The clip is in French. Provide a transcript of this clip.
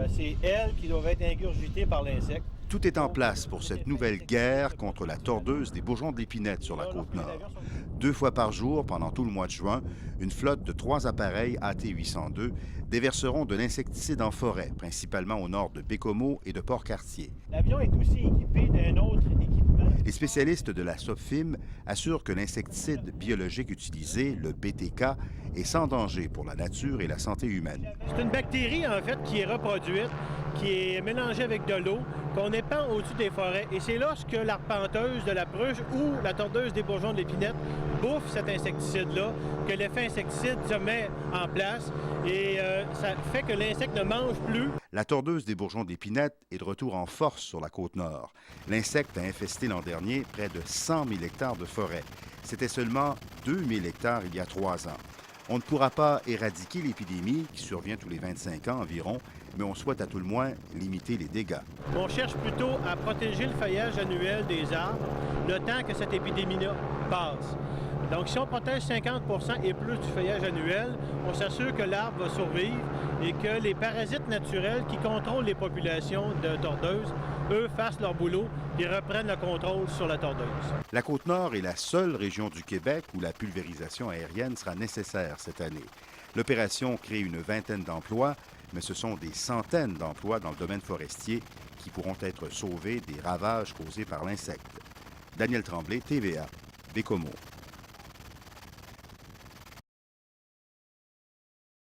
c'est elles qui doivent être ingurgitées par l'insecte. Tout est en place pour cette nouvelle guerre contre la tordeuse des bourgeons de l'épinette sur la Côte-Nord. 2 fois par jour, pendant tout le mois de juin, une flotte de 3 appareils AT-802 déverseront de l'insecticide en forêt, principalement au nord de Bécomo et de Port-Cartier. L'avion est aussi équipé d'un autre équipement. Les spécialistes de la SOPFIM assurent que l'insecticide biologique utilisé, le BTK, est sans danger pour la nature et la santé humaine. C'est une bactérie, en fait, qui est reproduite, qui est mélangée avec de l'eau, qu'on épand au-dessus des forêts. Et c'est lorsque l'arpenteuse de la pruche ou la tordeuse des bourgeons de l'épinette bouffe cet insecticide-là que l'effet insecticide se met en place et ça fait que l'insecte ne mange plus. La tordeuse des bourgeons d'épinette est de retour en force sur la Côte-Nord. L'insecte a infesté l'an dernier près de 100 000 hectares de forêt. C'était seulement 2 000 hectares il y a 3 ans. On ne pourra pas éradiquer l'épidémie, qui survient tous les 25 ans environ, mais on souhaite à tout le moins limiter les dégâts. On cherche plutôt à protéger le feuillage annuel des arbres le temps que cette épidémie-là passe. Donc, si on protège 50 et plus du feuillage annuel, on s'assure que l'arbre va survivre et que les parasites naturels qui contrôlent les populations de tordeuses, eux, fassent leur boulot et reprennent le contrôle sur la tordeuse. La Côte-Nord est la seule région du Québec où la pulvérisation aérienne sera nécessaire cette année. L'opération crée une vingtaine d'emplois, mais ce sont des centaines d'emplois dans le domaine forestier qui pourront être sauvés des ravages causés par l'insecte. Daniel Tremblay, TVA, Bécomo.